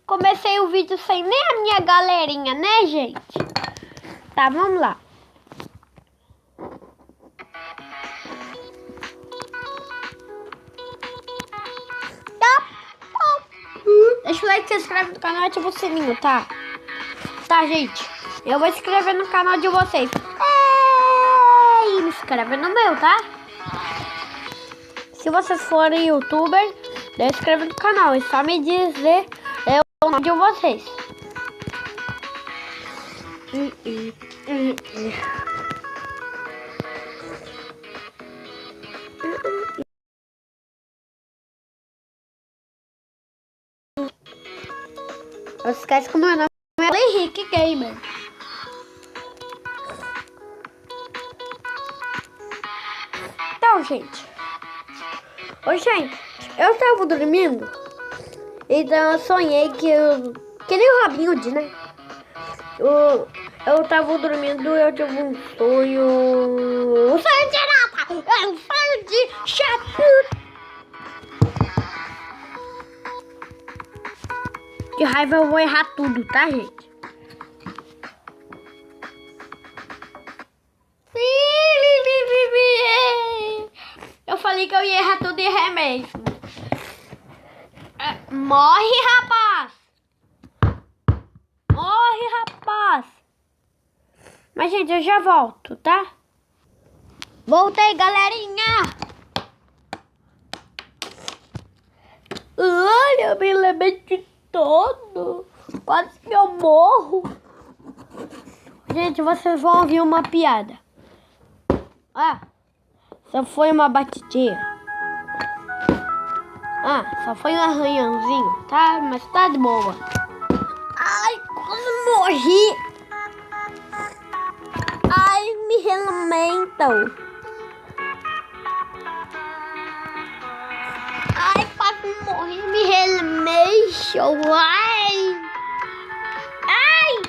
Comecei o vídeo sem nem a minha galerinha, né, gente? Tá, vamos lá. Deixa o like, se inscreve no canal e ativa o sininho, tá? Tá, gente? Eu vou inscrever no canal de vocês. E me inscreve no meu, tá? Se vocês forem youtuber, inscreve no canal. É só me dizer o nome de vocês. Não esquece que o meu nome é Henrique Gamer. Então, gente. Ô, gente, eu tava dormindo. Então eu sonhei que nem o Robin Hood, né? Eu tava dormindo e eu tive um sonho. Um sonho de nada! É um sonho de chato! De raiva eu vou errar tudo, tá, gente? Eu falei que eu ia errar tudo e errei mesmo. Morre, rapaz! Morre, rapaz! Mas, gente, eu já volto, tá? Voltei, galerinha! Ai, eu me lembrei de todo. Quase que eu morro. Gente, vocês vão ouvir uma piada. Só foi uma batidinha. Só foi um arranhãozinho, tá? Mas tá de boa. Ai, quase morri. Ai, me relamentam. Ai, quase morri, me relamejam. Ai. Ai.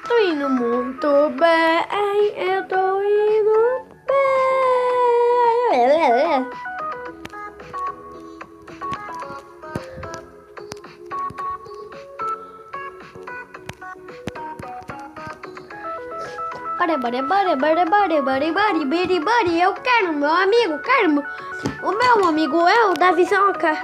Tô indo muito bem, eu tô indo bem. Eu quero meu amigo, o meu amigo é o da Visoca.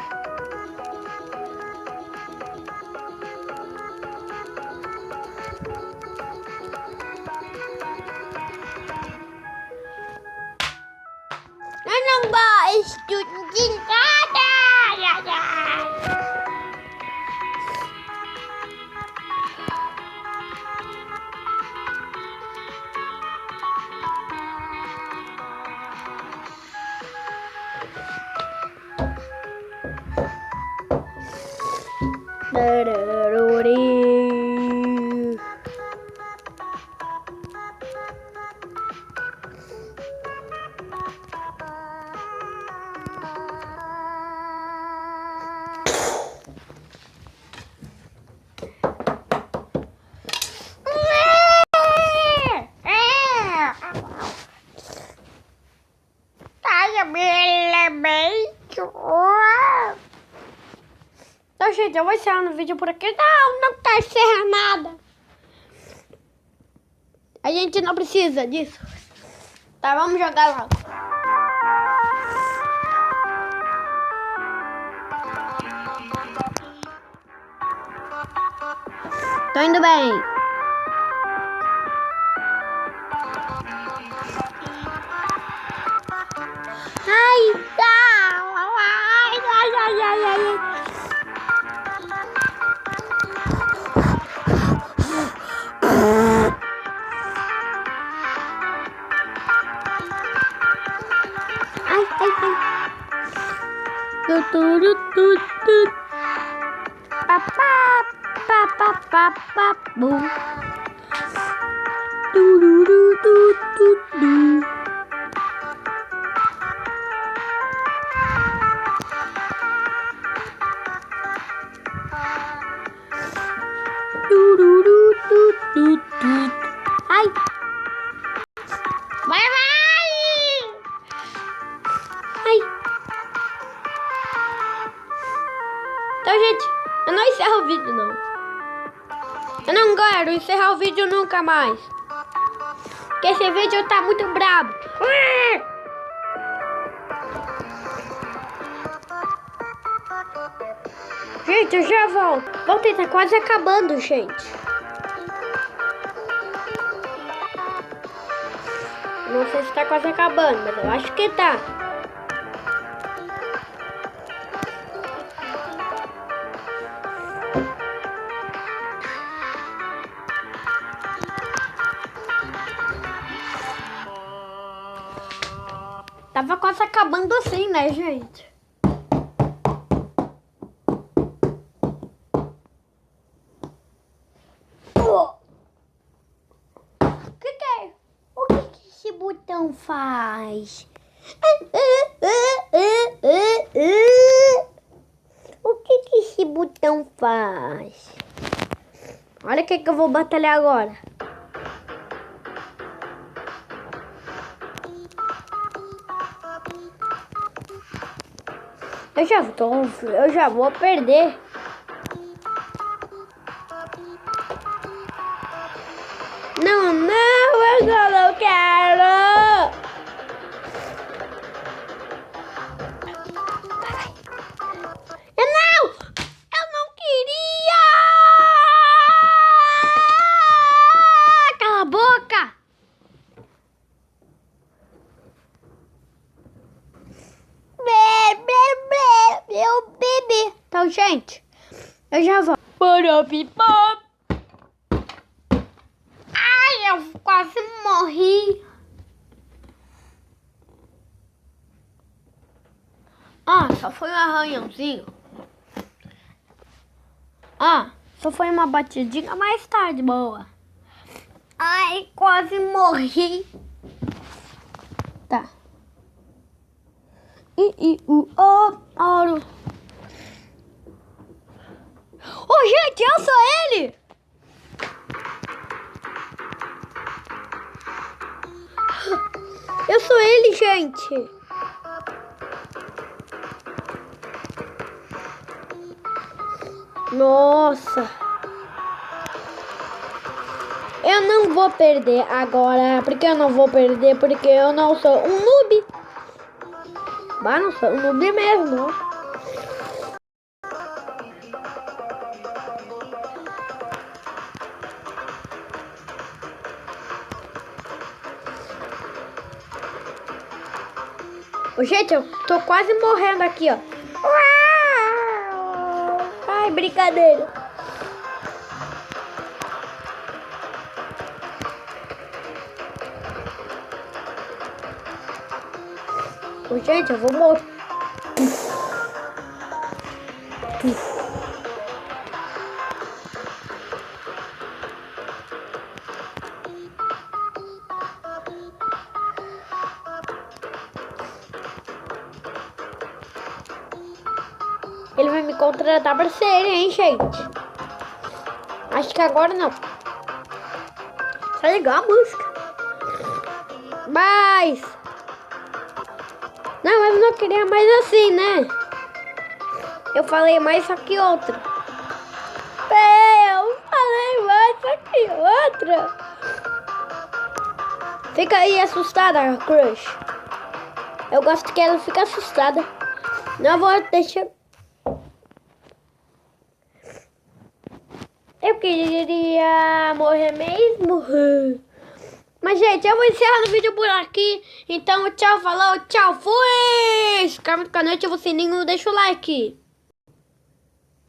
Eu não gosto de nada. Então, gente, eu vou encerrar no vídeo por aqui. Não tá encerrando nada. A gente não precisa disso. Tá, vamos jogar logo. Tô indo bem. Ai, Ai. Vai, vai. Ai. Então, gente, eu não encerro o vídeo, não. Eu não quero encerrar o vídeo nunca mais. Porque esse vídeo tá muito brabo. Gente, eu já volto. Voltei, tá quase acabando, gente. Não sei se tá quase acabando, mas eu acho que tá. Tava quase acabando assim, né, gente? O que esse botão faz? O que esse botão faz? Olha o que eu vou batalhar agora. Eu já vou perder. Não, eu só não quero. Eu não queria. Cala a boca. Meu bebê. Então, gente, eu já vou. Ai, eu quase morri. Só foi um arranhãozinho. Só foi uma batidinha mais tarde, boa. Ai, quase morri. Tá. Ouro. Gente, eu sou ele. Eu sou ele, gente. Nossa. Eu não vou perder agora. Por que eu não vou perder? Porque eu não sou um noob. Mas não sou um noob mesmo. Gente, eu tô quase morrendo aqui, ó. Ai, brincadeira. Gente, eu vou morrer. Ele vai me contratar pra ser ele, hein, gente? Acho que agora não. Tá legal a música. Mas... Não, mas eu não queria mais assim, né? Eu falei mais só que outra. Eu falei mais só que outra. Fica aí assustada, Crush. Eu gosto que ela fique assustada. Não vou deixar... Eu queria morrer mesmo. Mas, gente, eu vou encerrar o vídeo por aqui. Então, tchau, falou, tchau, fui! Se inscreve no canal, ativa o sininho, deixa o like.